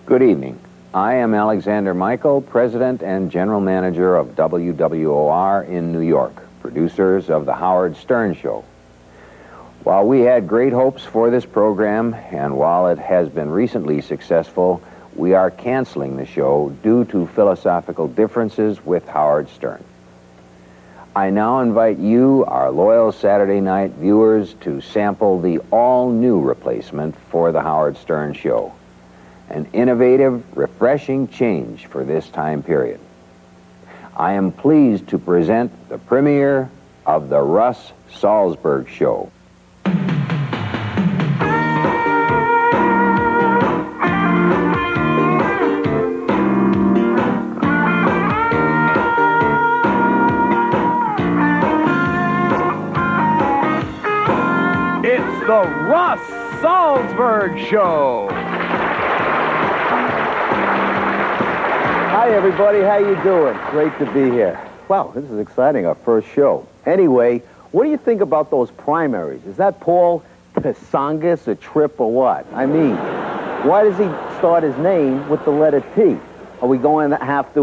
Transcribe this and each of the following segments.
Good evening. I am Alexander Michael, President and General Manager of WWOR in New York, producers of The Howard Stern Show. While we had great hopes for this program, and while it has been recently successful, we are canceling the show due to philosophical differences with Howard Stern. I now invite you, our loyal Saturday night viewers, to sample the all-new replacement for The Howard Stern Show. An innovative, refreshing change for this time period. I am pleased to present the premiere of the Russ Salzberg Show. It's the Russ Salzberg Show. Hi, everybody. How you doing? Great to be here. Wow, this is exciting, our first show. Anyway, what do you think about those primaries? Is that Paul Tassangas a trip or what? I mean, why does he start his name with the letter T? Are we going to have to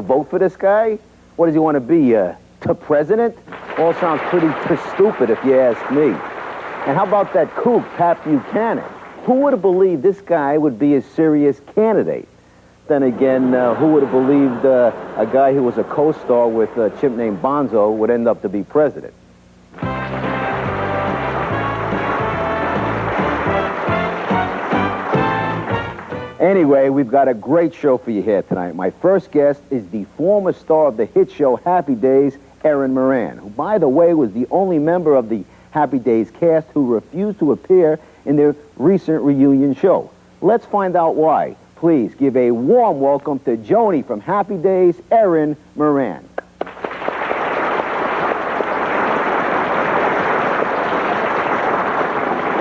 vote for this guy? What does he want to be, to president? All sounds pretty stupid if you ask me. And how about that kook, Pat Buchanan? Who would have believed this guy would be a serious candidate? Then again, who would have believed a guy who was a co-star with a chimp named Bonzo would end up to be president? Anyway, we've got a great show for you here tonight. My first guest is the former star of the hit show Happy Days, Erin Moran, who, by the way, was the only member of the Happy Days cast who refused to appear in their recent reunion show. Let's find out why. Please give a warm welcome to Joni from Happy Days, Erin Moran.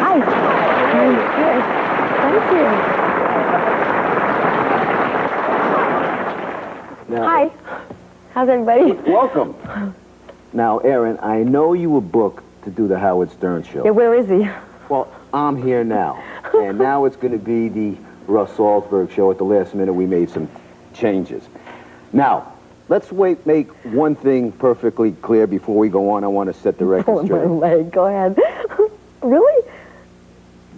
Hi. Good. Thank you. Now, Hi. How's everybody? welcome. Now, Erin, I know you were booked to do the Howard Stern Show. Yeah, where is he? Well, I'm here now. And now it's going to be the Russ Salzberg Show. At the last minute, we made some changes. Now, let's make one thing perfectly clear before we go on. I want to set the record Pulling my straight. leg. Go ahead. Really?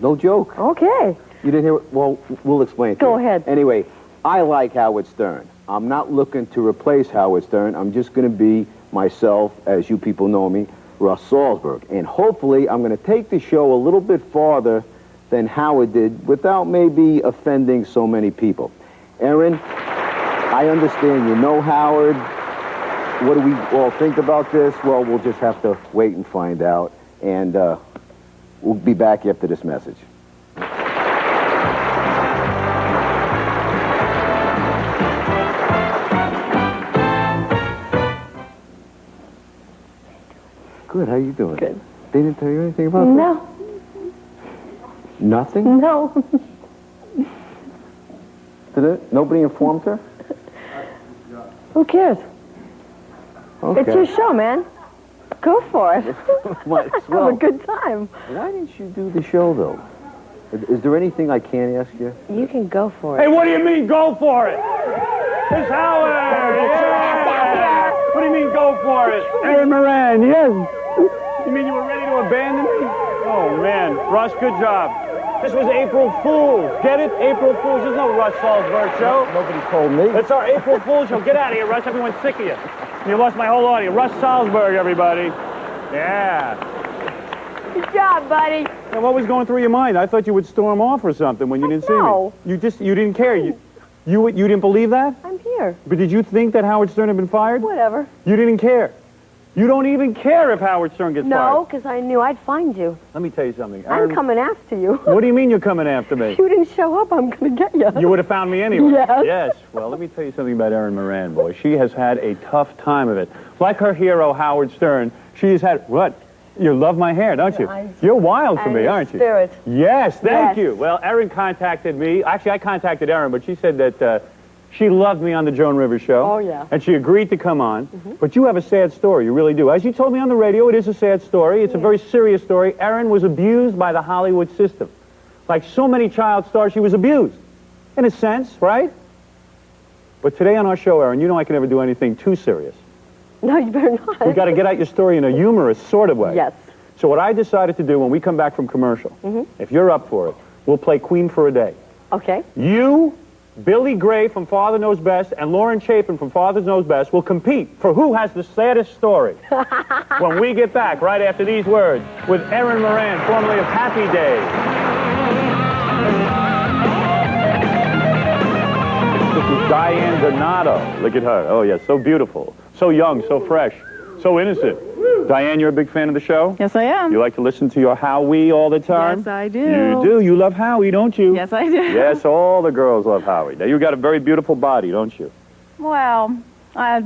No joke. Okay. You didn't hear it? Well, we'll explain it to Go you. ahead. Anyway, I like Howard Stern. I'm not looking to replace Howard Stern. I'm just going to be myself, as you people know me, Russ Salzberg. And hopefully, I'm going to take the show a little bit farther than Howard did without maybe offending so many people. Erin, I understand you know Howard. What do we all think about this? Well, we'll just have to wait and find out. And we'll be back after this message. Good, how you doing? Good. They didn't tell you anything about that? No. Nothing? No. Did it? Nobody informed her? Who cares? Okay. It's your show, man. Go for it. Might as Have well. a good time. Why didn't you do the show, though? Is there anything I can't ask you? You can go for Hey, it. what do you mean, go for it? It's Howard! Yeah! What do you mean, go for it? Erin Moran, yes. You mean you were ready to abandon me? Oh, man. Russ, good job. This was April Fool's. Get it? April Fool's. There's no Russ Salzberg show. Nobody told me. It's our April Fool's show. Get out of here, Russ. Everyone's sick of you. You lost my whole audience. Russ Salzberg, everybody. Yeah. Good job, buddy. And what was going through your mind? I thought you would storm off or something when you didn't see No. me. You didn't care. You didn't believe that? I'm here. But did you think that Howard Stern had been fired? Whatever. You didn't care. You don't even care if Howard Stern gets No, fired. because I knew I'd find you. Let me tell you something. I'm coming after you. What do you mean you're coming after me? If you didn't show up, I'm going to get you. You would have found me anyway. Yes. Yes. Well, let me tell you something about Erin Moran, boy. She has had a tough time of it. Like her hero, Howard Stern, she has had, what? You love my hair, don't you? You're wild for And me, your aren't you? spirit. Yes, thank Yes. you. Well, Erin contacted me. Actually, I contacted Erin, but she said that she loved me on the Joan Rivers show. Oh, yeah. And she agreed to come on. But you have a sad story. You really do. As you told me on the radio, it is a sad story. It's a very serious story. Erin was abused by the Hollywood system. Like so many child stars, she was abused. in a sense, right? But today on our show, Aaron, you know I can never do anything too serious. No, you better not. We got to get out your story in a humorous sort of way. Yes. So what I decided to do when we come back from commercial, if you're up for it, we'll play Queen for a Day. Okay. You, Billy Gray from Father Knows Best, and Lauren Chapin from Father Knows Best will compete for who has the saddest story when we get back right after these words with Erin Moran, formerly of Happy Days. This is Diane Donato. Look at her. Oh, yeah, so beautiful. So young, so fresh, so innocent. Diane, you're a big fan of the show? Yes, I am. You like to listen to your Howie all the time? Yes, I do. You do. You love Howie, don't you? Yes, I do. Yes, all the girls love Howie. Now, you got a very beautiful body, don't you? Well, I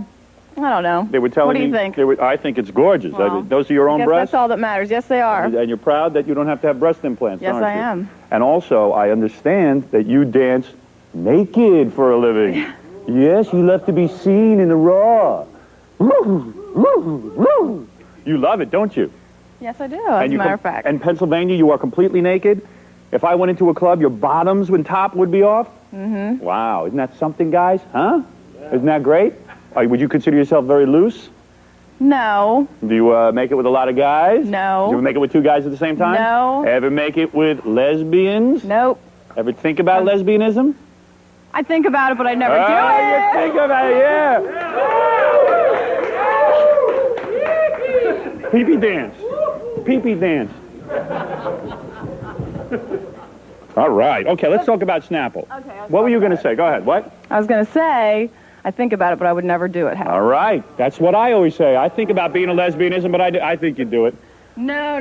don't know. They were telling What do you me- think? I think it's gorgeous. Well, those are your own I guess breasts? that's all that matters. Yes, they are. And you're proud that you don't have to have breast implants, Yes, aren't I you? am. And also, I understand that you dance naked for a living. Yes, you love to be seen in the raw. You love it, don't you? Yes, I do, as a matter of fact. And Pennsylvania, you are completely naked. If I went into a club, your bottoms and top would be off? Mm-hmm. Wow, isn't that something, guys? Huh? Yeah. Isn't that great? Would you consider yourself very loose? No. Do you make it with a lot of guys? No. Do you make it with two guys at the same time? No. Ever make it with lesbians? Nope. Ever think about lesbianism? I think about it, but I never do You think about it, yeah. Pee-pee dance. Pee-pee dance. All right. Okay, let's talk about Snapple. Okay. What were you going to say? Go ahead. What? I was going to say, I think about it, but I would never do it. Howard. All right. That's what I always say. I think about being a lesbianism, but I think you'd do it. No.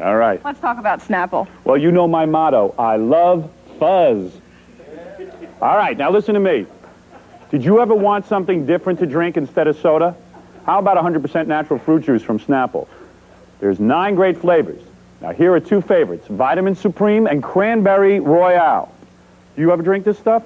All right. Let's talk about Snapple. Well, you know my motto. I love fuzz. All right. Now listen to me. Did you ever want something different to drink instead of soda? How about 100% natural fruit juice from Snapple? There's 9 great flavors. Now, here are 2 favorites, Vitamin Supreme and Cranberry Royale. Do you ever drink this stuff?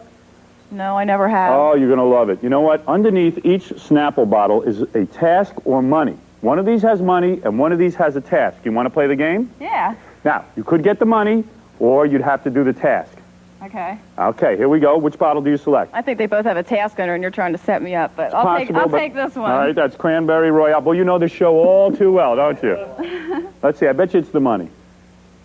No, I never have. Oh, you're going to love it. You know what? Underneath each Snapple bottle is a task or money. One of these has money, and one of these has a task. You want to play the game? Yeah. Now, you could get the money, or you'd have to do the task. Okay. Okay, here we go. Which bottle do you select? I think they both have a task under, and you're trying to set me up, but I'll take this one. All right, that's Cranberry Royale. Well, you know the show all too well, don't you? Let's see, I bet you it's the money.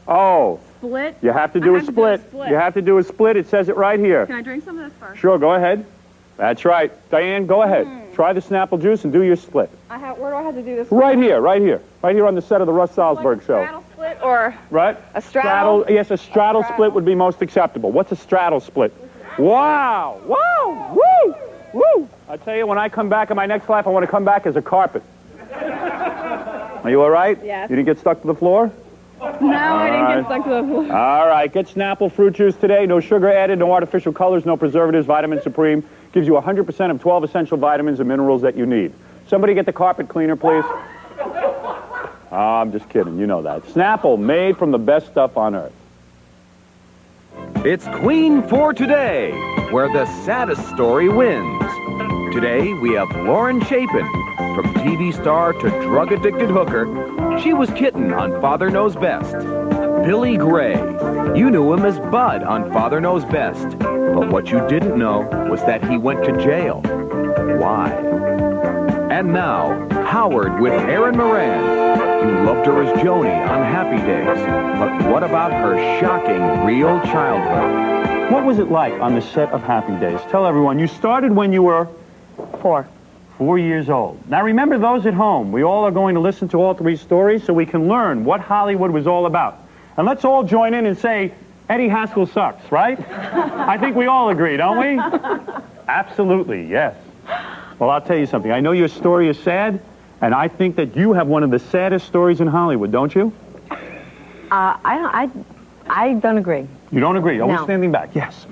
Oh. Split? You have to do a split. You have to do a split. It says it right here. Can I drink some of this first? Sure, go ahead. That's right. Diane, go ahead. Try the Snapple juice and do your split. Where do I have to do this? Right here. Right here on the set of the Russ Salzberg show. Straddle split or Right? a straddle? Yes, a straddle split would be most acceptable. What's a straddle split? Wow! Wow! Woo! Woo! I tell you, when I come back in my next life, I want to come back as a carpet. Are you all right? Yes. You didn't get stuck to the floor? No, I didn't get stuck to the floor. All right, get Snapple fruit juice today. No sugar added, no artificial colors, no preservatives. Vitamin Supreme gives you 100% of 12 essential vitamins and minerals that you need. Somebody get the carpet cleaner, please. Oh, I'm just kidding. You know that. Snapple, made from the best stuff on earth. It's Queen for Today, where the saddest story wins. Today, we have Lauren Chapin. From TV star to drug-addicted hooker, she was Kitten on Father Knows Best. Billy Gray. You knew him as Bud on Father Knows Best. But what you didn't know was that he went to jail. Why? And now, Howard with Erin Moran. You loved her as Joni on Happy Days. But what about her shocking real childhood? What was it like on the set of Happy Days? Tell everyone, you started when you were 4 years old. Now remember, those at home, we all are going to listen to all 3 stories so we can learn what Hollywood was all about. And let's all join in and say, Eddie Haskell sucks, right? I think we all agree, don't we? Absolutely, yes. Well, I'll tell you something. I know your story is sad, and I think that you have one of the saddest stories in Hollywood, don't you? I don't agree. You don't agree? Always No. standing back. Yes.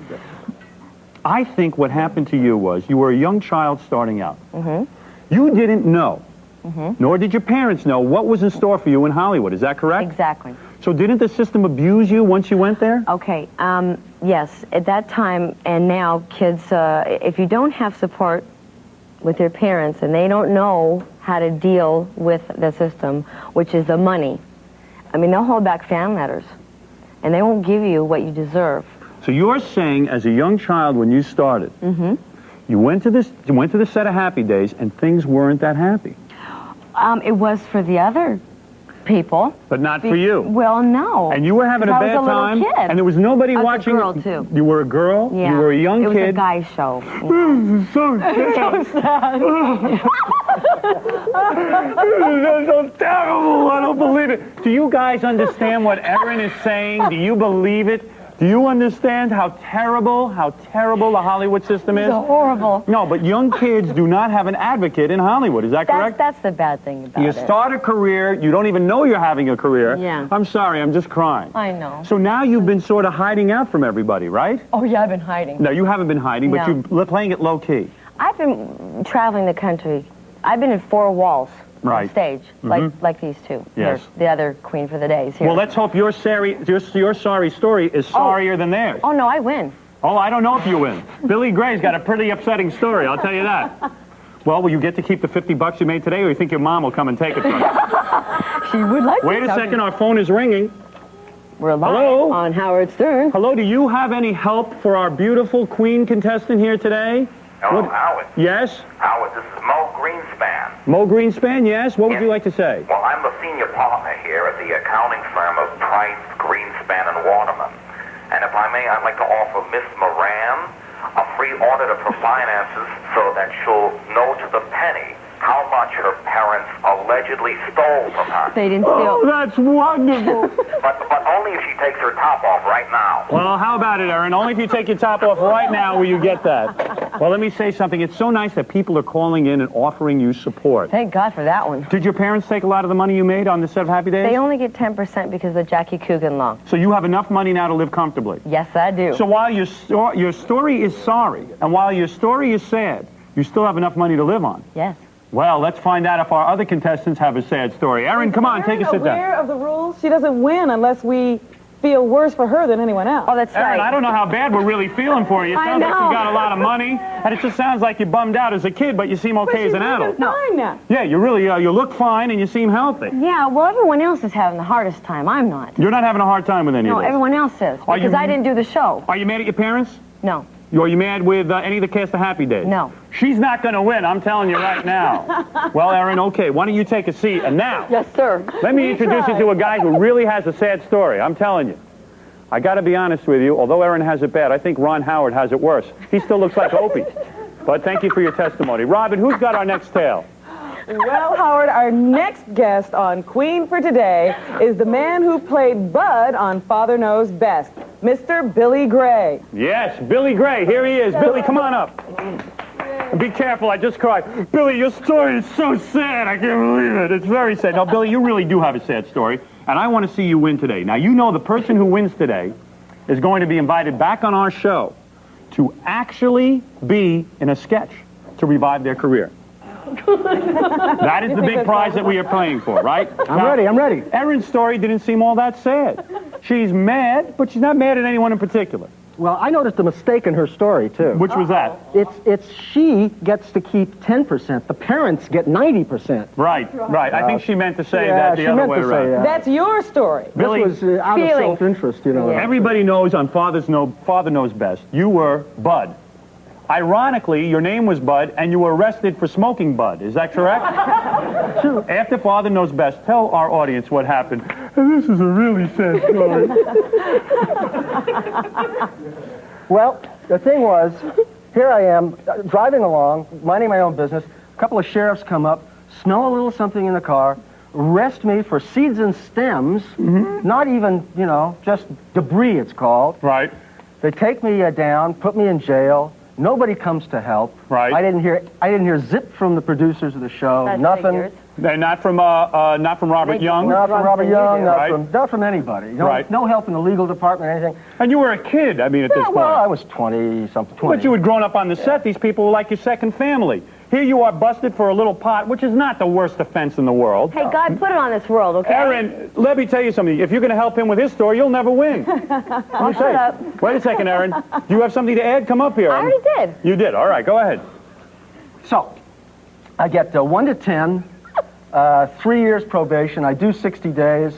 I think what happened to you was you were a young child starting out. Mm-hmm. You didn't know, nor did your parents know, what was in store for you in Hollywood. Is that correct? Exactly. So didn't the system abuse you once you went there? Okay. Yes, at that time and now, kids, if you don't have support with your parents and they don't know how to deal with the system, which is the money, I mean, they'll hold back fan letters, and they won't give you what you deserve. So you're saying, as a young child, when you started, you went to the set of Happy Days, and things weren't that happy. It was for the other people. But not for you. Well, no. And you were having a bad I was a time, little kid. and there was nobody I was watching. a girl, too. You were a girl? Yeah. You were a young it was kid? a guy show. This is so sad. This is so terrible. I don't believe it. Do you guys understand what Erin is saying? Do you believe it? Do you understand how terrible the Hollywood system is? It's horrible. No, but young kids do not have an advocate in Hollywood. Is that correct? That's the bad thing about You it. start a career, you don't even know you're having a career. Yeah. I'm sorry, I'm just crying. I know. So now you've been sort of hiding out from everybody, right? Oh, yeah, I've been hiding. No, you haven't been hiding, but No. you're playing it low-key. I've been traveling the country. I've been in 4 walls Right. on stage, like these two. Yes. Here, the other queen for the days here. Well, let's hope your sorry story is sorrier than theirs. Oh, no, I win. Oh, I don't know if you win. Billy Gray's got a pretty upsetting story, I'll tell you that. Well, will you get to keep the $50 you made today, or you think your mom will come and take it from you? She would like Wait a second, our phone is ringing. We're live Hello? on Howard Stern. Hello, do you have any help for our beautiful queen contestant here today? Hello, Howard. Yes? Howard, this is Mo Greenspan. Mo Greenspan, yes? What would you like to say? Well, I'm the senior partner here at the accounting firm of Price, Greenspan, and Waterman. And if I may, I'd like to offer Miss Moran a free audit of her finances so that she'll know to the penny how much her parents allegedly stole from her. They didn't Oh, steal. that's wonderful. But only if she takes her top off right now. Well, how about it, Erin? Only if you take your top off right now will you get that. Well, let me say something. It's so nice that people are calling in and offering you support. Thank God for that one. Did your parents take a lot of the money you made on the set of Happy Days? They only get 10% because of the Jackie Coogan law. So you have enough money now to live comfortably? Yes, I do. So while your story is sorry, and while your story is sad, you still have enough money to live on. Yes. Well, let's find out if our other contestants have a sad story. Erin, come on, take a sit aware down. of the rules? She doesn't win unless we feel worse for her than anyone else. Oh, that's Erin, right. I don't know how bad we're really feeling for you. It I sounds like know. you got a lot of money, and it just sounds like you're bummed out as a kid, but you seem okay as an adult. Fine now. Yeah, you really, you look fine and you seem healthy. Yeah, well, everyone else is having the hardest time. I'm not. You're not having a hard time with any No, of this. everyone else is. Are you- Because I didn't do the show. Are you mad at your parents? No. Are you mad with any of the cast of Happy Days? No. She's not going to win, I'm telling you right now. Well, Erin, okay, why don't you take a seat? And now, Yes, sir. let me introduce you to a guy who really has a sad story. I'm telling you. I got to be honest with you. Although Erin has it bad, I think Ron Howard has it worse. He still looks like Opie. But thank you for your testimony. Robin, who's got our next tale? Well, Howard, our next guest on Queen for Today is the man who played Bud on Father Knows Best, Mr. Billy Gray. Yes, Billy Gray. Here he is. Billy, come on up. Be careful, I just cried. Billy, your story is so sad. I can't believe it. It's very sad. Now, Billy, you really do have a sad story, and I want to see you win today. Now, you know the person who wins today is going to be invited back on our show to actually be in a sketch to revive their career. That is the big prize that we are playing for, right? I'm ready. Erin's story didn't seem all that sad. She's mad, but she's not mad at anyone in particular. Well, I noticed a mistake in her story, too. Which was that? It's she gets to keep 10%. The parents get 90%. Right. I think she meant to say that the she other meant way to around. say that. That's your story. Billy, This was out of Feeling. self-interest, you know. Yeah. everybody knows on Father Knows Best, you were Bud. Ironically, your name was Bud, and you were arrested for smoking Bud. Is that correct? After Father Knows Best, tell our audience what happened. This is a really sad story. Well, the thing was, here I am, driving along, minding my own business. A couple of sheriffs come up, smell a little something in the car, arrest me for seeds and stems, not even, you know, just debris it's called. Right. They take me down, put me in jail. Nobody comes to help. Right. I didn't hear zip from the producers of the show. That Nothing. figures. And not from Robert Young. Not from Robert Young. Right. Not from anybody. No, Right. no help in the legal department or anything. And you were a kid, I mean, at this Yeah, point. well, I was 20-something. 20. But you had grown up on the set. These people were like your second family. Here you are busted for a little pot, which is not the worst offense in the world. Hey, God put it on this world, okay? Erin, let me tell you something. If you're going to help him with his story, you'll never win. I'll shut up. Wait a second, Erin. Do you have something to add? Come up here. I already did. You did. All right, go ahead. So, I get 1 to 10, 3 years probation. I do 60 days.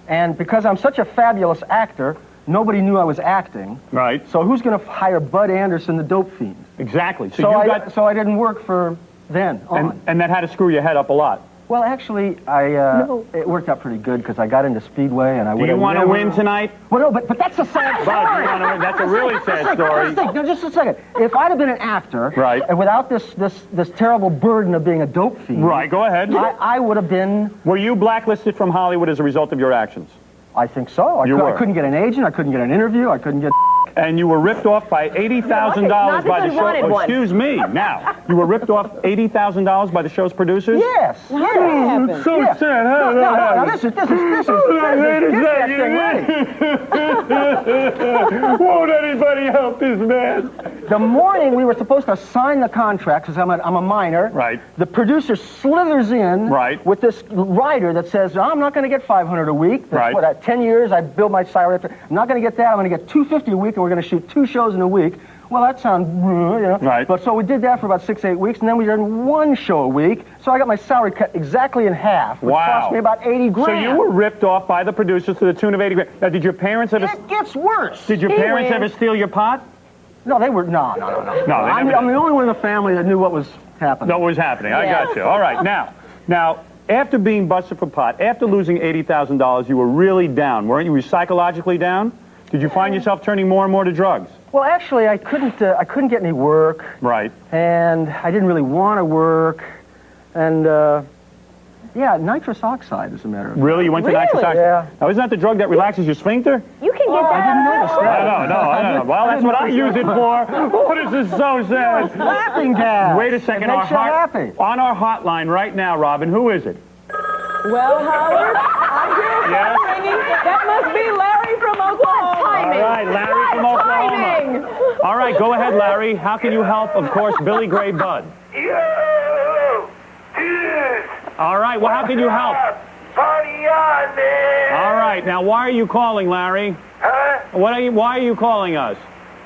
And because I'm such a fabulous actor, nobody knew I was acting. Right. So who's going to hire Bud Anderson, the dope fiend? Exactly. So, So, you I, got... so I didn't work for then on. And that had to screw your head up a lot. Well, actually, it worked out pretty good because I got into Speedway and I Do you want to win tonight? Well, no, but that's a sad story. Bud, you want to win? That's a really sad story. No, just a second. If I'd have been an actor, Right. and without this terrible burden of being a dope fiend, Right, go ahead. I would have been. Were you blacklisted from Hollywood as a result of your actions? I think so. I couldn't get an agent. I couldn't get an interview. I couldn't get. And you were ripped off by $80,000 Not by the because show. wanted one. Excuse me. Now, you were ripped off $80,000 by the show's producers? Yes. How did that happen? So Yeah. sad. No, this is. Won't anybody help this man? The morning we were supposed to sign the contract, because I'm a minor. Right. The producer slithers in. Right. With this rider that says, I'm not going to get $500 a week. That's Right. What, at 10 years, I build my salary. I'm not going to get that. I'm going to get $250 a week, and we're going to shoot 2 shows in a week. Well, that sounds, Right. But so we did that for about 6-8 weeks, and then we did 1 show a week. So I got my salary cut exactly in half, which Wow. cost me about 80 grand. So you were ripped off by the producers to the tune of 80 grand. Now, did your parents ever... It gets worse. Did your parents ever steal your pot? No, they were, no. No, they I'm never the only one in the family that knew what was happening. No, what was happening. I got you. All right. Now, after being busted for pot, after losing $80,000, you were really down, weren't you? Were you psychologically down? Did you find yourself turning more and more to drugs? Well, actually, I couldn't get any work, Right. and I didn't really want to work, and nitrous oxide, as a matter of fact. Really? You went to nitrous oxide? Yeah. Now, isn't that the drug that relaxes your sphincter? You can get I that. didn't notice that. I know. Well, that's what I use it for. Oh, this is so sad. Laughing gas. Wait a second. It makes you happy. On our hotline right now, Robin, who is it? Well, Howard, I hear Yes? ringing. That must be Larry from Oklahoma. All right, Larry from Oklahoma. All right, go ahead, Larry. How can you help, of course, Billy Gray Bud? Yo! Dude! All right, well, how can you help? Party on, man! All right, now, why are you calling, Larry? Huh? Why are you calling us?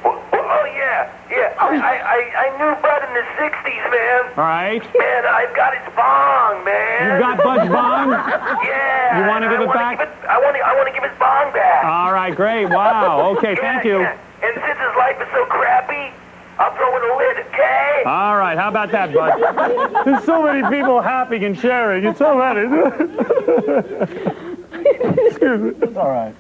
Oh, yeah. I knew Bud in the 60s, man. All right. Man, I've got his bong, man. You got Bud's bong? Yeah. You want to give it back? I want to give his bong back. All right, great. Wow. Okay, thank you. Yeah. And since his life is so crappy, I'll throw in a lid, okay? All right, how about that, Bud? There's so many people happy and sharing. It's so many. Excuse me. It's all right.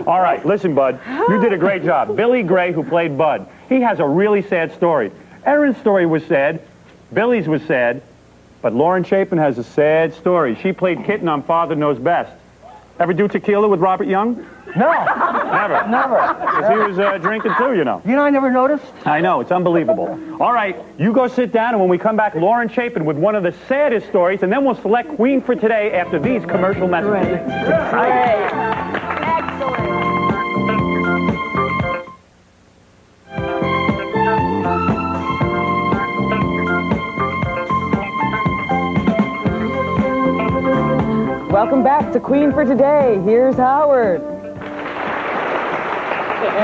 All right, listen, Bud. You did a great job. Billy Gray, who played Bud, he has a really sad story. Erin's story was sad. Billy's was sad. But Lauren Chapin has a sad story. She played Kitten on Father Knows Best. Ever do tequila with Robert Young? No. Never. Never. Because he was drinking too, you know. You know, I never noticed. I know, it's unbelievable. All right, you go sit down, and when we come back, Lauren Chapin with one of the saddest stories, and then we'll select Queen for today after these commercial messages. Welcome back to Queen for Today. Here's Howard.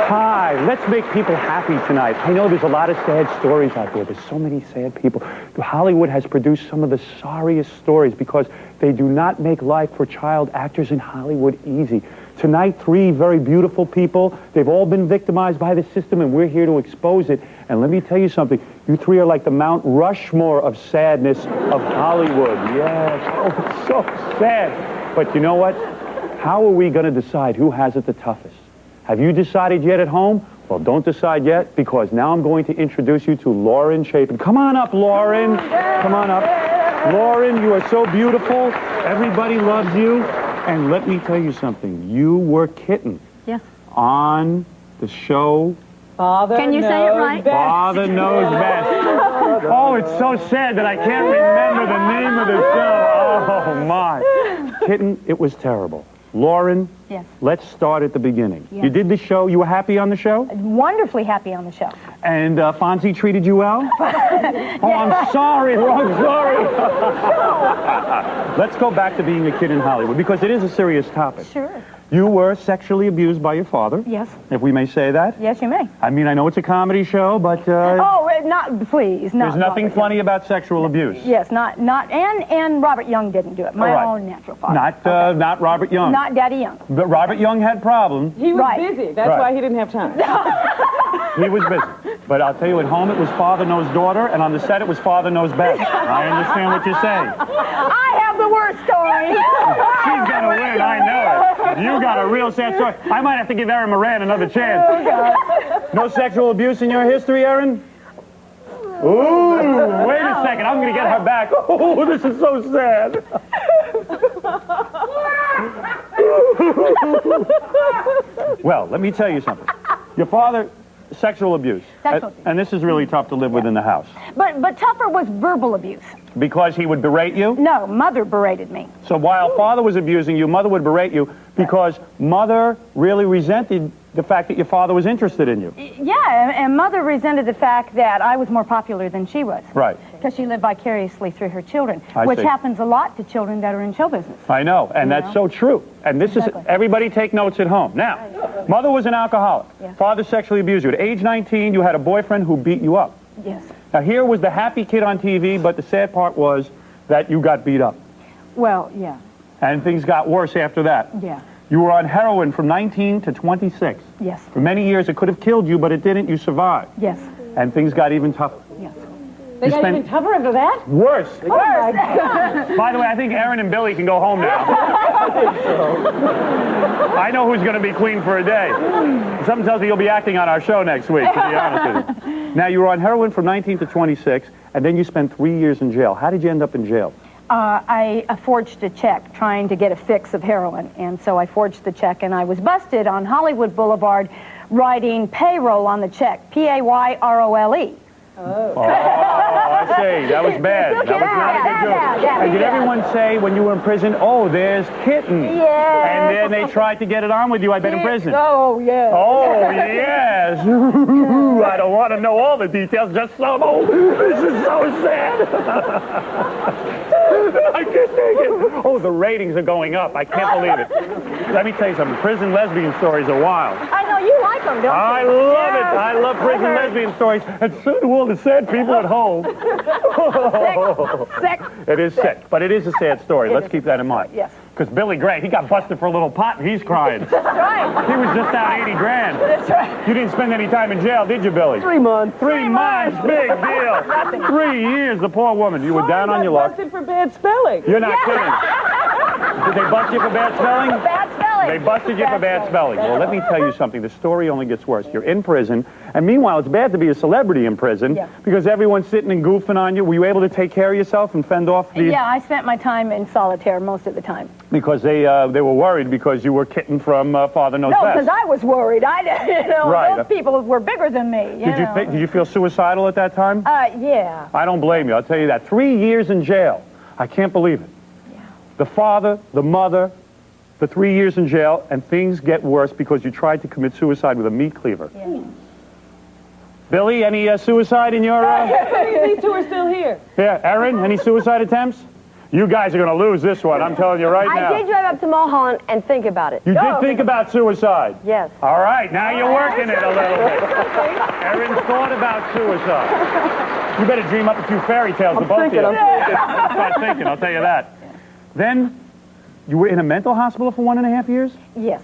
Hi, let's make people happy tonight. I know there's a lot of sad stories out there. There's so many sad people. Hollywood has produced some of the sorriest stories because they do not make life for child actors in Hollywood easy. Tonight, 3 very beautiful people. They've all been victimized by the system, and we're here to expose it. And let me tell you something. You 3 are like the Mount Rushmore of sadness of Hollywood. Yes. Oh, it's so sad. But you know what? How are we going to decide who has it the toughest? Have you decided yet at home? Well, don't decide yet, because now I'm going to introduce you to Lauren Chapin. Come on up, Lauren. Come on up. Lauren, you are so beautiful. Everybody loves you. And let me tell you something. You were Kitten. Yes. On the show Father Can you say it right? Best. Father Knows Best. Oh, it's so sad that I can't remember the name of the show. Oh, my. Kitten, it was terrible. Lauren, Yes. let's start at the beginning. Yes. You did the show. You were happy on the show? Wonderfully happy on the show. And Fonzie treated you well? Oh, I'm sorry. I'm sorry. Let's go back to being a kid in Hollywood, because it is a serious topic. Sure. You were sexually abused by your father, Yes. if we may say that. Yes, you may. I mean, I know it's a comedy show, but Oh, not, please, not there's nothing Robert funny Young. about sexual abuse. Yes, and Robert Young didn't do it. My All right. own natural father. Not Robert Young. Not Daddy Young. But Robert Young had problems. He was Right. busy. That's Right. why he didn't have time. He was busy. But I'll tell you, at home it was Father Knows Daughter, and on the set it was Father Knows Best. I understand what you're saying. I have the worst story. She's gonna win, I know it. You got a real sad story. I might have to give Erin Moran another chance. Oh, God. No sexual abuse in your history, Erin? Ooh, wait a second. I'm gonna get her back. Oh, this is so sad. Well, let me tell you something. Your father, sexual abuse. Sexual abuse. And this is really tough to live with in the house. But tougher was verbal abuse. Because he would berate you? No, mother berated me. So while father was abusing you, mother would berate you because mother really resented the fact that your father was interested in you. Yeah, and mother resented the fact that I was more popular than she was. Right. Because she lived vicariously through her children, I which see. happens a lot to children that are in show business. I know, and that's so true. And this Exactly. is, everybody take notes at home. Now, mother was an alcoholic. Yeah. Father sexually abused you. At age 19, you had a boyfriend who beat you up. Yes. Now, here was the happy kid on TV, but the sad part was that you got beat up. Well, yeah, And things got worse after that. yeah, You were on heroin from 19 to 26. yes, For many years, it could have killed you, but it didn't. You survived. yes, And things got even tougher. yes. They got even tougher after that? Worse. Oh, my God. By the way, I think Erin and Billy can go home now. I know who's going to be queen for a day. Something tells me you'll be acting on our show next week, to be honest with you. Now, you were on heroin from 19 to 26, and then you spent 3 years in jail. How did you end up in jail? I forged a check trying to get a fix of heroin, and so I forged the check, and I was busted on Hollywood Boulevard writing payroll on the check, P-A-Y-R-O-L-E. Oh, I see. That was bad. That was not a good joke. And did everyone say when you were in prison, oh, there's Kitten? Yes. And then they tried to get it on with you, I bet, in prison. Oh, yes. Oh, yes. I don't want to know all the details, just some. Oh, this is so sad. I can't take it. Oh, the ratings are going up. I can't believe it. Let me tell you something. Prison lesbian stories are wild. I know you like them, don't you? I love it. I love prison lesbian stories. And so do all the sad people at home. Sick. It is sick, but it is a sad story. Let's keep that in mind. Yes. Because Billy Gray, he got busted for a little pot and he's crying. That's right. He was just out 80 grand. That's right. You didn't spend any time in jail, did you, Billy? 3 months. 3 months, big deal. 3 years, the poor woman. You were down on your luck. Busted for bad spelling. You're not kidding. Did they bust you for bad spelling? Bad spelling. They busted you for bad spelling. Well, let me tell you something. The story only gets worse. You're in prison, and meanwhile, it's bad to be a celebrity in prison Yeah. because everyone's sitting and goofing on you. Were you able to take care of yourself and fend off the... Yeah, I spent my time in solitaire most of the time. Because they were worried because you were Kitten from Father Knows No, Best. because I was worried. Right. Those people were bigger than me. Did you feel suicidal at that time? Yeah. I don't blame you. I'll tell you that. 3 years in jail. I can't believe it. Yeah. The father, the mother, the 3 years in jail, and things get worse because you tried to commit suicide with a meat cleaver. Yeah. Billy, any suicide in your... These two are still here. Yeah, Erin, any suicide attempts? You guys are going to lose this one, I'm telling you right now. I did drive up to Mulholland and think about it. You did think about suicide? Yes. All right, now you're working it a little bit. Erin thought about suicide. You better dream up a few fairy tales of both of you. Start thinking, I'll tell you that. Then, you were in a mental hospital for 1.5 years? Yes.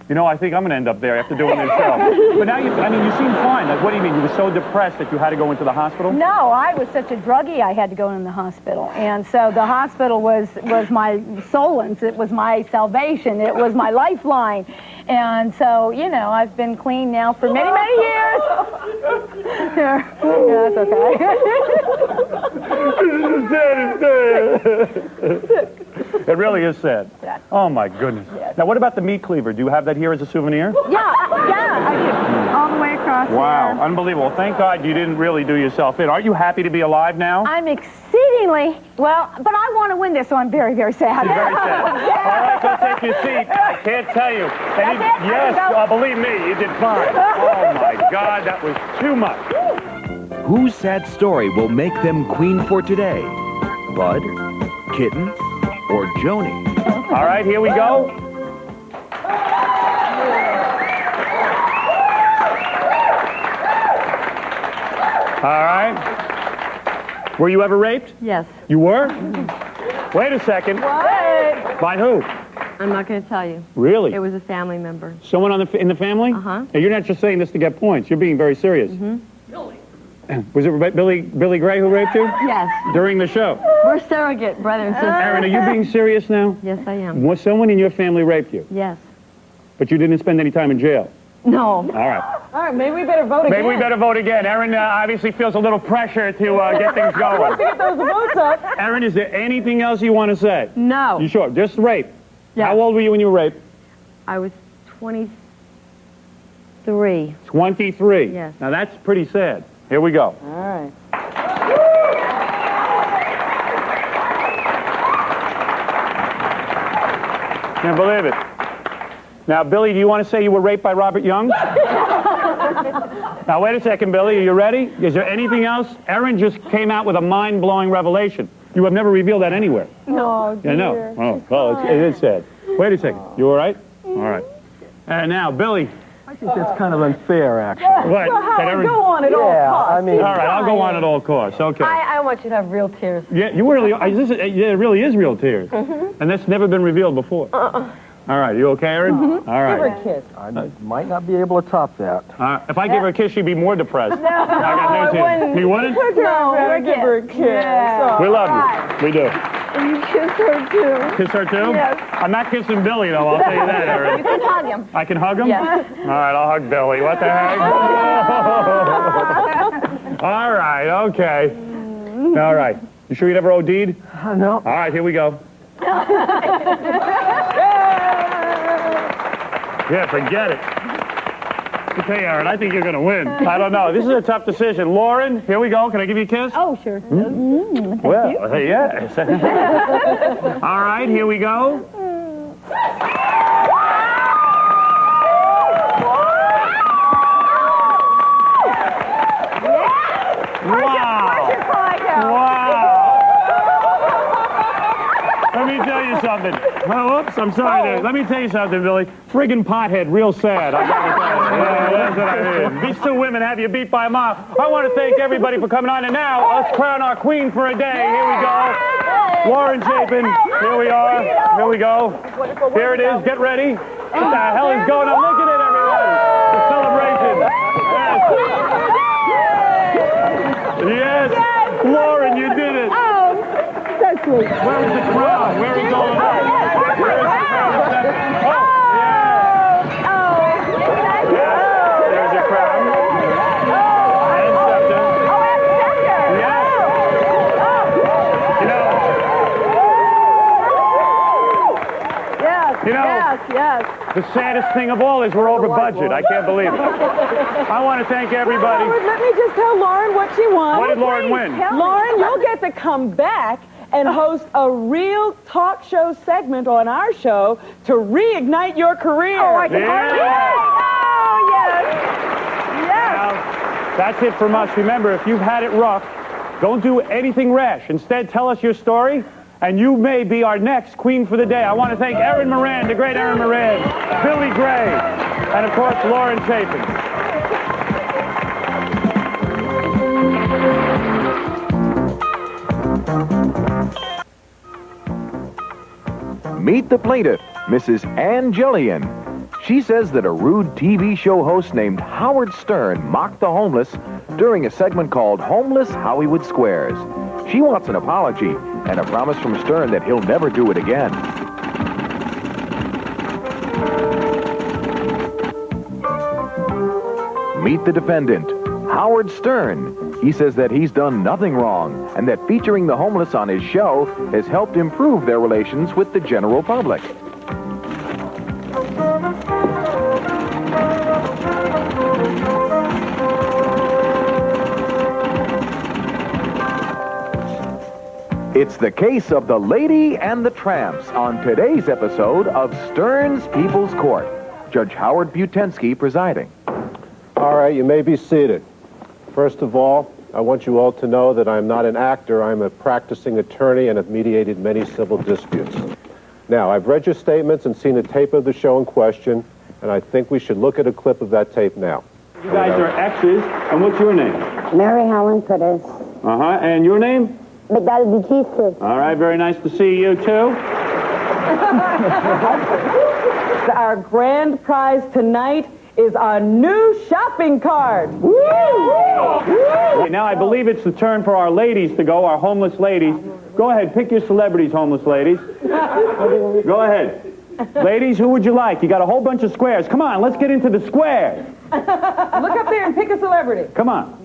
You know, I think I'm going to end up there after doing this show. But now, you seem fine. Like, what do you mean? You were so depressed that you had to go into the hospital? No, I was such a druggie, I had to go in the hospital. And so the hospital was my solace. It was my salvation. It was my lifeline. And so, I've been clean now for many, many years. Yeah, that's okay. It really is sad. Sad. Oh, my goodness. Yes. Now, what about the meat cleaver? Do you have that here as a souvenir? Yeah, I do. All the way across Wow, here. unbelievable. Thank God you didn't really do yourself in. Aren't you happy to be alive now? I'm exceedingly, but I want to win this, so I'm very, very sad. You're very sad. All right, go take your seat. I can't tell you. That's it? I Yes, can go? believe me, you did fine. Oh, my God, that was too much. Whose sad story will make them queen for today? Bud, Kitten, or Joni? All right, here we go. Were you ever raped? Yes. You were? Wait a second. What? By who? I'm not going to tell you. Really? It was a family member. Someone in the family? Uh-huh. Now, you're not just saying this to get points. You're being very serious. Mm-hmm. Was it Billy Gray who raped you? Yes. During the show? We're surrogate brother and sister. Aaron, are you being serious now? Yes, I am. Was someone in your family raped you? Yes. But you didn't spend any time in jail? No. All right. All right, maybe we better vote again. Maybe we better vote again. Aaron obviously feels a little pressure to get things going. Let's get those votes up. Aaron, is there anything else you want to say? No. You sure? Just rape. Yes. How old were you when you were raped? I was 23. 23. Yes. Now that's pretty sad. Here we go. All right. Can't believe it. Now, Billy, do you want to say you were raped by Robert Young? Now, wait a second, Billy. Are you ready? Is there anything else? Aaron just came out with a mind-blowing revelation. You have never revealed that anywhere. No, Yeah, no. Oh, well, it is sad. Wait a second. You all right? All right. And now, Billy. I think that's kind of unfair, actually. What? So Said Howard, Aaron- go on at all costs. I mean, All right, I'll go on at all costs. Okay. I want you to have real tears. Yeah, you really. It really is real tears, and that's never been revealed before. All right, you okay, Aaron? All Give her right. a kiss. I might not be able to top that. If I give her a kiss, she'd be more depressed. No, I got news I wouldn't. You wouldn't? No, we're give her a kiss. Yeah. We love you. We do. And you kiss her too. Kiss her too? Yes. I'm not kissing Billy though. I'll tell you that, Aaron. You can hug him. I can hug him. Yes. All right, I'll hug Billy. What the heck? All right. Okay. All right. You sure you never OD'd? No. All right. Here we go. Yeah, forget it. Okay, Aaron, I think you're going to win. I don't know. This is a tough decision. Lauren, here we go. Can I give you a kiss? Oh, sure. Well, yes. All right, here we go. Let me tell you something. Oh, whoops, I'm sorry there. Let me tell you something, Billy. Friggin' pothead, real sad. I gotta tell you. Yeah, that's what I mean. These two women have you beat by a mile. I want to thank everybody for coming on, and now let's crown our queen for a day. Here we go. Lauren Chapin. Here we are. Here we go. Here it is. Get ready. What the hell is going on? Look at it, everybody. The celebration. Yes. Yes. Lauren, you did it. That's sweet. Where is the crown? Where is all of that? Where is the crown? Oh, yeah. There's your crown. And scepter. Yes. You know, Yes. the saddest thing of all is we're over budget. I can't believe it. I want to thank everybody. Howard, let me just tell Lauren what she won. What did Lauren win? Lauren, you'll get to come back and host a real talk show segment on our show to reignite your career. Oh, I can hardly wait. Oh, yes. Now, that's it from us. Remember, if you've had it rough, don't do anything rash. Instead, tell us your story, and you may be our next queen for the day. I want to thank Aaron Moran, the great Aaron Moran, Billy Gray, and, of course, Lauren Chapin. Meet the plaintiff, Mrs. Ann Jillian. She says that a rude TV show host named Howard Stern mocked the homeless during a segment called Homeless Hollywood Squares. She wants an apology and a promise from Stern that he'll never do it again. Meet the defendant, Howard Stern. He says that he's done nothing wrong and that featuring the homeless on his show has helped improve their relations with the general public. It's the case of the Lady and the Tramps on today's episode of Stern's People's Court. Judge Howard Butensky presiding. All right, you may be seated. First of all, I want you all to know that I'm not an actor. I'm a practicing attorney and have mediated many civil disputes. Now, I've read your statements and seen a tape of the show in question, and I think we should look at a clip of that tape now. You guys are exes, and what's your name? Mary Helen Curtis. And your name? All right, very nice to see you, too. Our grand prize tonight is a new shopping cart. Okay, now I believe it's the turn for our ladies to go, our homeless ladies. Go ahead, pick your celebrities, homeless ladies. Go ahead. Ladies, who would you like? You got a whole bunch of squares. Come on, let's get into the squares. Look up there and pick a celebrity. Come on.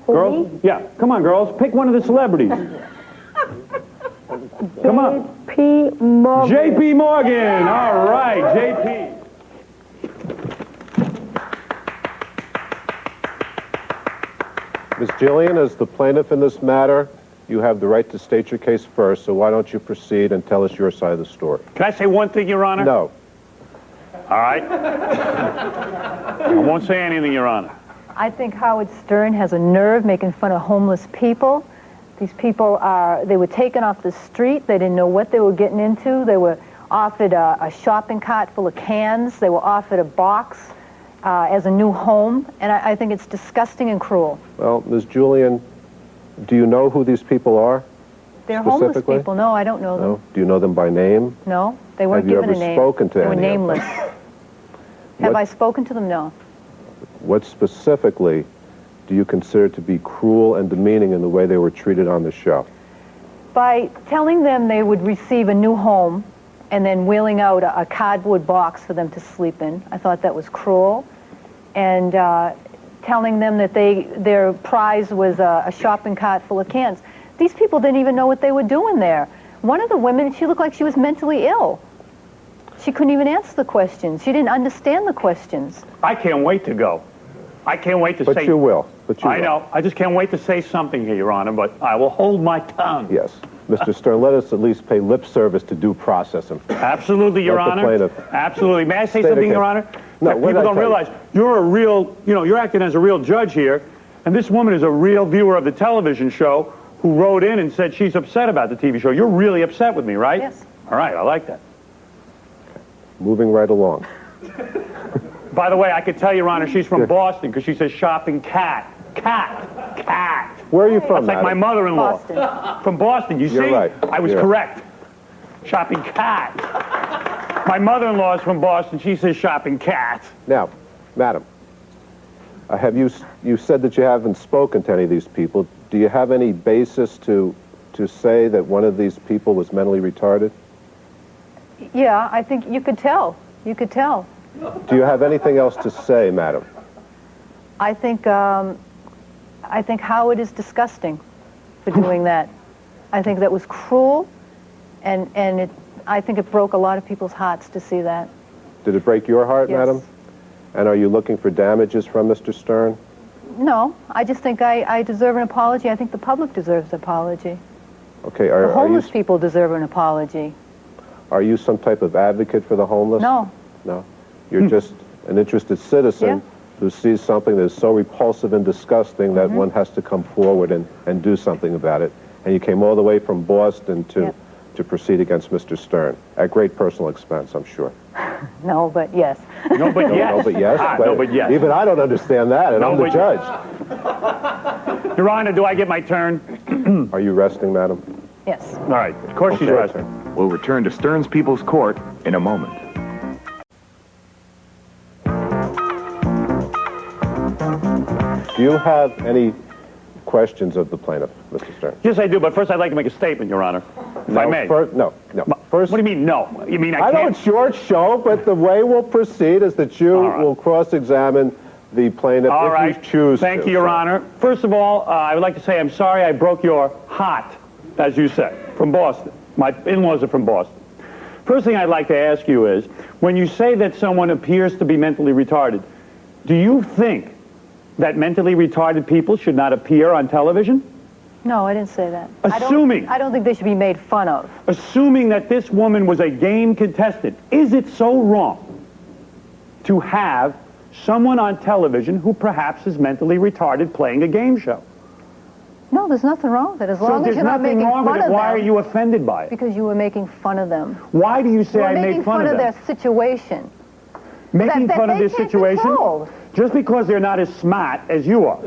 Girls? Yeah, come on, girls. Pick one of the celebrities. Come on. J.P. Morgan. J.P. Morgan. All right, J.P. Ms. Jillian, as the plaintiff in this matter, you have the right to state your case first, so why don't you proceed and tell us your side of the story? Can I say one thing, Your Honor? No. All right. I won't say anything, Your Honor. I think Howard Stern has a nerve making fun of homeless people. These people they were taken off the street. They didn't know what they were getting into. They were offered a shopping cart full of cans. They were offered a box as a new home. And I think it's disgusting and cruel. Well, Ms. Julian, do you know who these people are? They're homeless people. No, I don't know them. No? Do you know them by name? No, they weren't given a name. Have you ever spoken to any of them? They were any nameless. Have I spoken to them? No. What specifically do you consider to be cruel and demeaning in the way they were treated on the show? By telling them they would receive a new home and then wheeling out a cardboard box for them to sleep in. I thought that was cruel. And telling them that their prize was a shopping cart full of cans. These people didn't even know what they were doing there. One of the women, she looked like she was mentally ill. She couldn't even answer the questions. She didn't understand the questions. I can't wait to go. I can't wait to say... But you will. I know. I just can't wait to say something here, Your Honor, but I will hold my tongue. Yes. Mr. Stern, let us at least pay lip service to due process. Absolutely, Your Honor. Absolutely. May I say something, Your Honor? No, that people don't realize you're a real, you're acting as a real judge here, and this woman is a real viewer of the television show who wrote in and said she's upset about the TV show. You're really upset with me, right? Yes. All right, I like that. Moving right along. By the way, I could tell Your Honor she's from Boston because she says shopping cat. Cat. Where are you from, That's like my mother-in-law. Boston. From Boston. You see? You're right. I was correct. Shopping cat. My mother-in-law is from Boston. She says shopping cat. Now, madam, you said that you haven't spoken to any of these people. Do you have any basis to say that one of these people was mentally retarded? Yeah, I think you could tell. You could tell. Do you have anything else to say, madam? I think Howard is disgusting for doing that. I think that was cruel, and I think it broke a lot of people's hearts to see that. Did it break your heart, Yes. madam? And are you looking for damages from Mr. Stern? No, I just think I deserve an apology. I think the public deserves an apology. Okay, The homeless people deserve an apology. Are you some type of advocate for the homeless? No. No? You're just an interested citizen who sees something that is so repulsive and disgusting that one has to come forward and do something about it. And you came all the way from Boston to proceed against Mr. Stern, at great personal expense, I'm sure. No, but yes. No, but yes. No, but yes. No, but yes. Even I don't understand that, and I'm the judge. Your Honor, do I get my turn? Are you resting, madam? Yes. All right. Of course she's resting. We'll return to Stern's People's Court in a moment. Do you have any questions of the plaintiff, Mr. Stern? Yes, I do, but first I'd like to make a statement, Your Honor, if I may. No. First, what do you mean, no? You mean I know can't? it's your show, but the way we'll proceed is that you will cross-examine the plaintiff if you choose to. Thank you, Your Honor. First of all, I would like to say I'm sorry I broke your heart, as you say, from Boston. My in-laws are from Boston. First thing I'd like to ask you is, when you say that someone appears to be mentally retarded, do you think that mentally retarded people should not appear on television? No, I didn't say that. Assuming. I don't think they should be made fun of. Assuming that this woman was a game contestant, is it so wrong to have someone on television who perhaps is mentally retarded playing a game show? No, there's nothing wrong with it. As long as you're not making fun of them. Why are you offended by it? Because you were making fun of them. Why do you say I make fun of them? Making fun of their situation. Making fun of their situation? Control. Just because they're not as smart as you are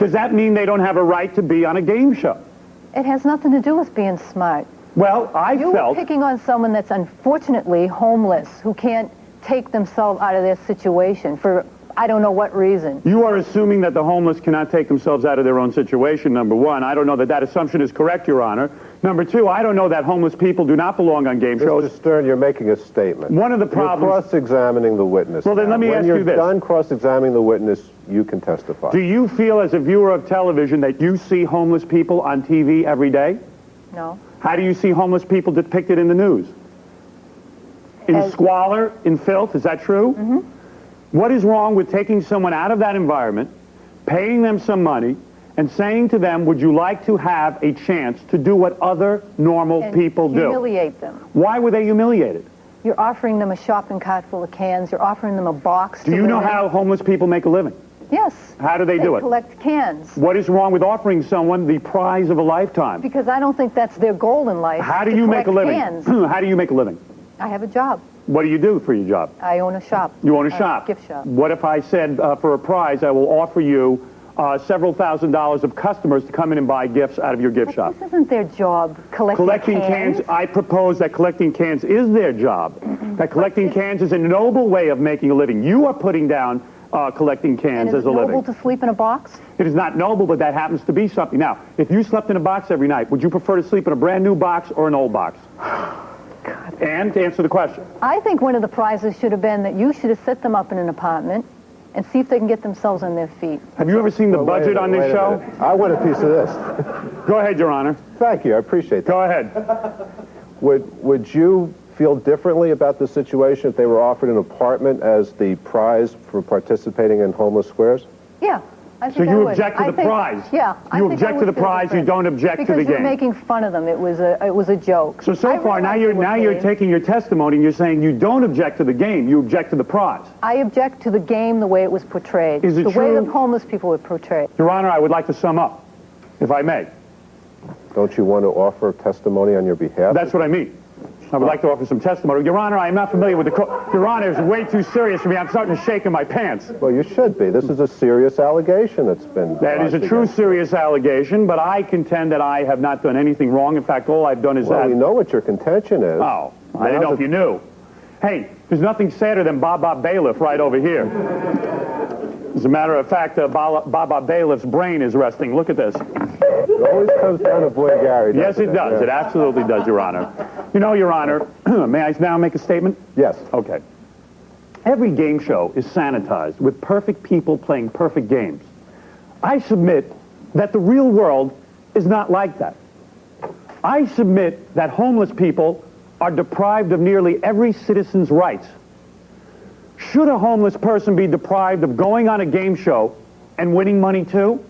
Does that mean they don't have a right to be on a game show? It has nothing to do with being smart. Well, You're picking on someone that's unfortunately homeless, who can't take themselves out of their situation for I don't know what reason. You are assuming that the homeless cannot take themselves out of their own situation, number one. I don't know that that assumption is correct, Your Honor. Number two, I don't know that homeless people do not belong on game shows. Mr. Stern, you're making a statement. One of the problems... You're cross-examining the witness. Well, then let me ask you this. When you're done cross-examining the witness, you can testify. Do you feel, as a viewer of television, that you see homeless people on TV every day? No. How do you see homeless people depicted in the news? In squalor, in filth, is that true? Mm-hmm. What is wrong with taking someone out of that environment, paying them some money, and saying to them, would you like to have a chance to do what other normal people do? Humiliate them. Why were they humiliated? You're offering them a shopping cart full of cans. You're offering them a box. Do you know how homeless people make a living? Yes. How do they do it? They collect cans. What is wrong with offering someone the prize of a lifetime? Because I don't think that's their goal in life. How do you make a living? How do you make a living? I have a job. What do you do for your job? I own a shop. You own a shop? Gift shop. What if I said, for a prize, I will offer you several $1,000s of customers to come in and buy gifts out of your gift shop? This isn't their job, collecting cans. I propose that collecting cans is their job. That collecting cans is a noble way of making a living. You are putting down collecting cans as a living. Is it noble to sleep in a box? It is not noble, but that happens to be something. Now, if you slept in a box every night, would you prefer to sleep in a brand new box or an old box? And to answer the question. I think one of the prizes should have been that you should have set them up in an apartment and see if they can get themselves on their feet. Have you ever seen the budget on this show? I want a piece of this. Go ahead, Your Honor. Thank you. I appreciate that. Go ahead. Would you feel differently about the situation if they were offered an apartment as the prize for participating in Homeless Squares? Yeah. So you object to the prize? Yeah. You object to the prize, you don't object to the game. Because you're making fun of them. It was a joke. So far, now you're taking your testimony and you're saying you don't object to the game, you object to the prize. I object to the game the way it was portrayed. Is it the true? way the homeless people were portrayed. Your Honor, I would like to sum up, if I may. Don't you want to offer testimony on your behalf? That's what I mean. I would like to offer some testimony. Your Honor, I am not familiar with the Your Honor, it's way too serious for me. I'm starting to shake in my pants. Well, you should be. This is a serious allegation that's been... That is a true serious allegation, but I contend that I have not done anything wrong. In fact, all I've done is Well, we know what your contention is. Oh, I didn't know if you knew. Hey, there's nothing sadder than Bob Bailiff right over here. As a matter of fact, Bob Bailiff's brain is resting. Look at this. It always comes down to Boy Gary. Yes, it does. Yeah. It absolutely does, Your Honor. You know, Your Honor, may I now make a statement? Yes. Okay. Every game show is sanitized with perfect people playing perfect games. I submit that the real world is not like that. I submit that homeless people are deprived of nearly every citizen's rights. Should a homeless person be deprived of going on a game show and winning money too?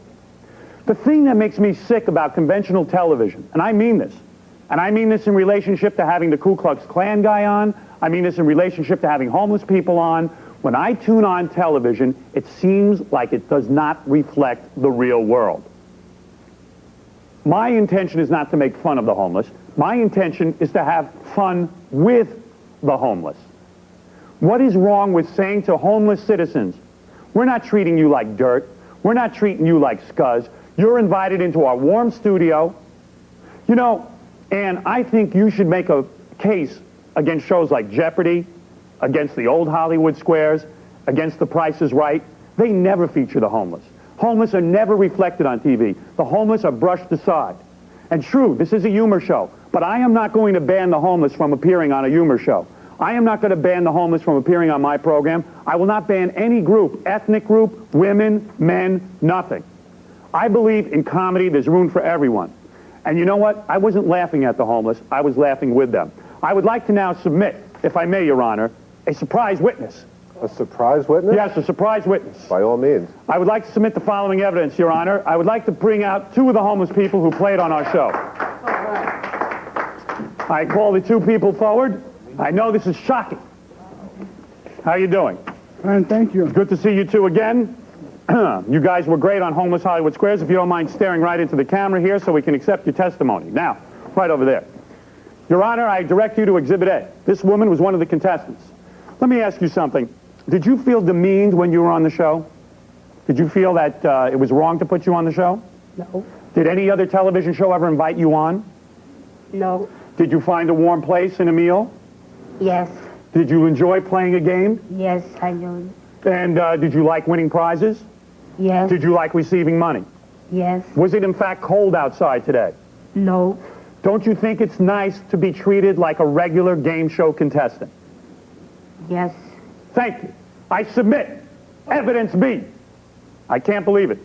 The thing that makes me sick about conventional television, and I mean this in relationship to having the Ku Klux Klan guy on, I mean this in relationship to having homeless people on, when I tune on television, it seems like it does not reflect the real world. My intention is not to make fun of the homeless. My intention is to have fun with the homeless. What is wrong with saying to homeless citizens, we're not treating you like dirt, we're not treating you like scuzz, you're invited into our warm studio, you know, and I think you should make a case against shows like Jeopardy, against the old Hollywood Squares, against The Price is Right. They never feature the homeless. Homeless are never reflected on TV. The homeless are brushed aside. And true, this is a humor show, but I am not going to ban the homeless from appearing on a humor show. I am not going to ban the homeless from appearing on my program. I will not ban any group, ethnic group, women, men, nothing. I believe in comedy, there's room for everyone. And you know what? I wasn't laughing at the homeless, I was laughing with them. I would like to now submit, if I may, Your Honor, a surprise witness. A surprise witness? Yes, a surprise witness. By all means. I would like to submit the following evidence, Your Honor. I would like to bring out two of the homeless people who played on our show. I call the two people forward. I know this is shocking. How are you doing? Fine, thank you. Good to see you two again. You guys were great on Homeless Hollywood Squares. If you don't mind staring right into the camera here so we can accept your testimony. Now, right over there. Your Honor, I direct you to Exhibit A. This woman was one of the contestants. Let me ask you something. Did you feel demeaned when you were on the show? Did you feel that it was wrong to put you on the show? No. Did any other television show ever invite you on? No. Did you find a warm place and a meal? Yes. Did you enjoy playing a game? Yes, I know. And did you like winning prizes? Yes. Did you like receiving money? Yes. Was it in fact cold outside today? No. Don't you think it's nice to be treated like a regular game show contestant? Yes. Thank you. I submit. Evidence B. I can't believe it.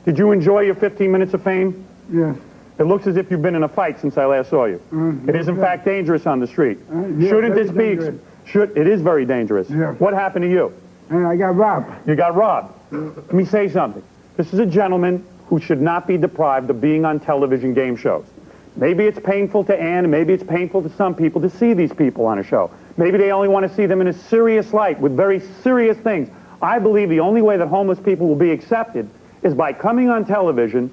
Did you enjoy your 15 minutes of fame? Yes. It looks as if you've been in a fight since I last saw you. It is in fact dangerous on the street. Yes, Shouldn't very this be... dangerous. It is very dangerous. Yes. What happened to you? I got robbed. You got robbed. Let me say something. This is a gentleman who should not be deprived of being on television game shows. Maybe it's painful to Ann, maybe it's painful to some people to see these people on a show. Maybe they only want to see them in a serious light with very serious things. I believe the only way that homeless people will be accepted is by coming on television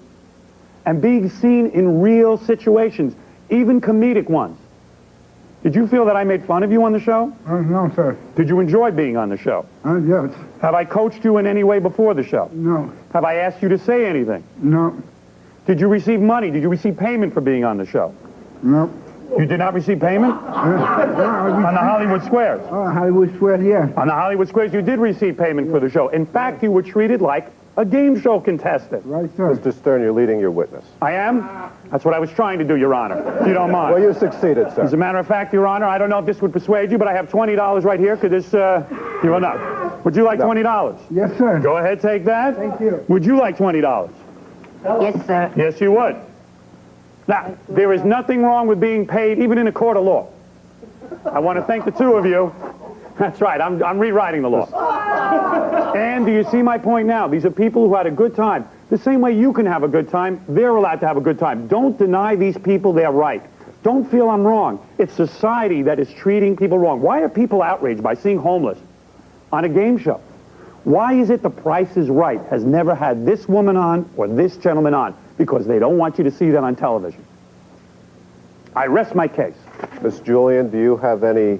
and being seen in real situations, even comedic ones. Did you feel that I made fun of you on the show? No, sir. Did you enjoy being on the show? Yes. Have I coached you in any way before the show? No. Have I asked you to say anything? No. Did you receive money? Did you receive payment for being on the show? No. You did not receive payment? On the Hollywood Squares? Hollywood Squares, yes. On the Hollywood Squares, you did receive payment for the show. In fact, you were treated like a game show contestant. Right, sir. Mr. Stern, you're leading your witness. I am? That's what I was trying to do, Your Honor, if you don't mind. Well, you succeeded, sir. As a matter of fact, Your Honor, I don't know if this would persuade you, but I have $20 right here. Could this, you will not. Would you like $20? Yes, sir. Go ahead, take that. Thank you. Would you like $20? Yes, sir. Yes, you would. Now, there is nothing wrong with being paid, even in a court of law. I want to thank the two of you. That's right, I'm rewriting the law. And do you see my point now? These are people who had a good time. The same way you can have a good time, they're allowed to have a good time. Don't deny these people their right. Don't feel I'm wrong. It's society that is treating people wrong. Why are people outraged by seeing homeless on a game show? Why is it The Price is Right has never had this woman on or this gentleman on? Because they don't want you to see that on television. I rest my case. Ms. Julian, do you have any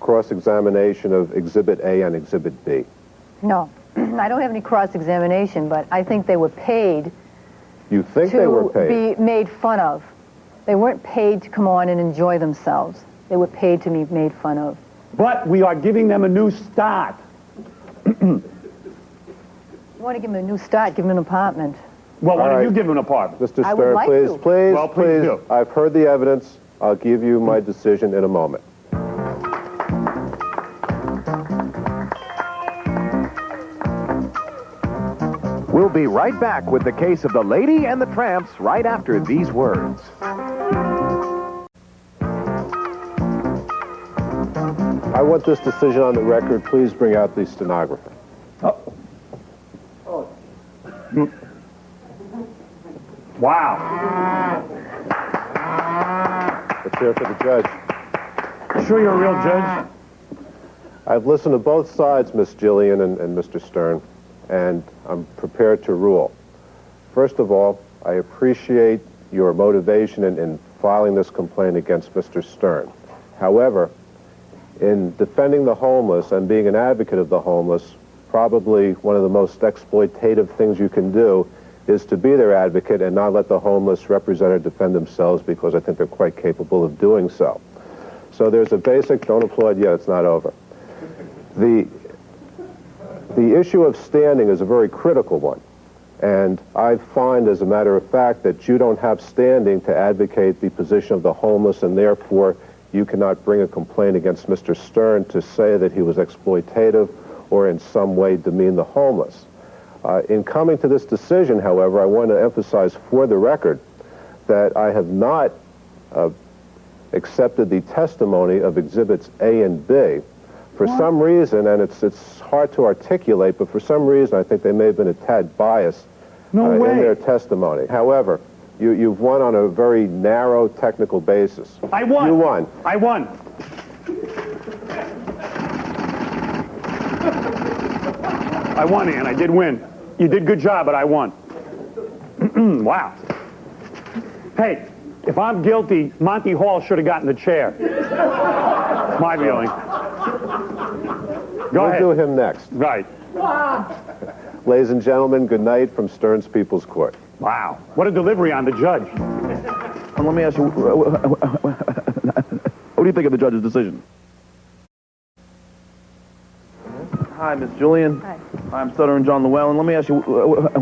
cross-examination of Exhibit A and Exhibit B? No, I don't have any cross-examination, but I think they were paid You think they were to paid? be made fun of. They weren't paid to come on and enjoy themselves. They were paid to be made fun of. But we are giving them a new start. You want to give them a new start, give them an apartment. Well, why All don't right. you give them an apartment? Mr. I would Stern, like please, to. please, Well, please do. I've heard the evidence. I'll give you my decision in a moment. We'll be right back with the case of the Lady and the Tramps right after these words. I want this decision on the record. Please bring out the stenographer. Wow. Let's hear it for the judge. You sure you're a real judge? I've listened to both sides, Miss Gillian and Mr. Stern, and I'm prepared to rule. First of all, I appreciate your motivation in filing this complaint against Mr. Stern. However, in defending the homeless and being an advocate of the homeless, probably one of the most exploitative things you can do is to be their advocate and not let the homeless represent or defend themselves, because I think they're quite capable of doing so. So there's a basic, don't applaud yet, it's not over. The issue of standing is a very critical one. And I find, as a matter of fact, that you don't have standing to advocate the position of the homeless, and therefore you cannot bring a complaint against Mr. Stern to say that he was exploitative or in some way demean the homeless. In coming to this decision, however, I want to emphasize for the record that I have not accepted the testimony of Exhibits A and B. For some reason, and it's hard to articulate, but for some reason I think they may have been a tad biased in their testimony. However, you've won on a very narrow technical basis. I won. You won. I won. I won, Ian. I did win. You did a good job, but I won. Wow. Hey, if I'm guilty, Monty Hall should have gotten the chair. My feeling. Go we'll ahead. do him next. Right. Ladies and gentlemen, good night from Stearns People's Court. Wow. What a delivery on the judge. Let me ask you, what do you think of the judge's decision? Hi, Miss Julian. Hi. I'm Stuttering John Llewellyn. Let me ask you, what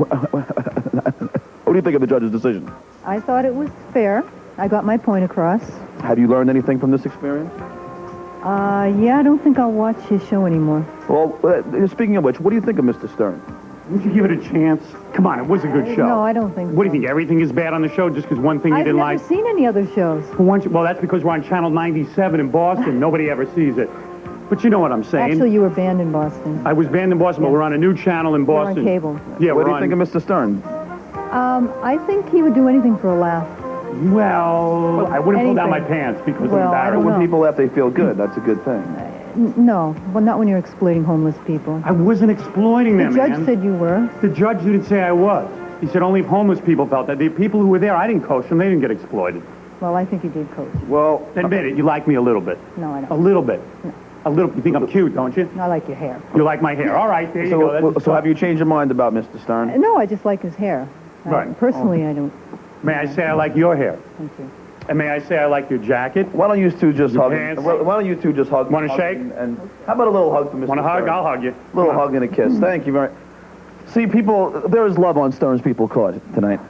do you think of the judge's decision? I thought it was fair. I got my point across. Have you learned anything from this experience? Yeah, I don't think I'll watch his show anymore. Well, speaking of which, what do you think of Mr. Stern? Would you give it a chance? Come on, it was a good show. No, I don't think What do you think? Everything is bad on the show just because one thing you didn't like? I've never seen any other shows. Well, that's because we're on Channel 97 in Boston. Nobody ever sees it. But you know what I'm saying. Actually, you were banned in Boston. I was banned in Boston, but we're on a new channel in We're on Boston. cable. Yeah, What do we're you think of Mr. Stern? I think he would do anything for a laugh. Well, I wouldn't pull down my Anything. pants because Well, I'm I don't embarrassed. know. When people laugh, they feel good. That's a good thing. No, well, not when you're exploiting homeless people. I wasn't exploiting The them, judge man. said you were. The judge didn't say I was. He said only if homeless people felt that. The people who were there, I didn't coach them. They didn't get exploited. Well, I think you did, Coach. Well, Admit it. You like me a little bit. No, I A don't. little bit. A little. You think I'm cute, don't you? I like your hair. You like my hair. All right, there you go. That's so have you changed your mind about Mr. Stern? No, I just like his hair. Right. Personally, I don't. May I say I like your hair? Thank you. And may I say I like your jacket? Why don't you two just hug? pants? Why don't you two just hug? Want to hug shake? And how about a little hug for Mr. Want to hug? Stern? I'll hug you. Little hug and a kiss. Thank you very. See, people, there is love on Stern's People Court tonight.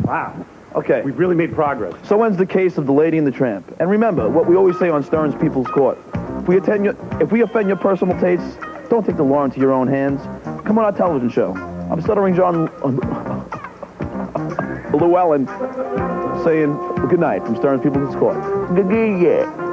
Wow. Okay. We've really made progress. So ends the case of the Lady and the Tramp. And remember what we always say on Stern's People's Court: if we offend your personal tastes, don't take the law into your own hands. Come on our television show. I'm Stuttering John Llewellyn saying good night from Stern's People's Court. Yeah.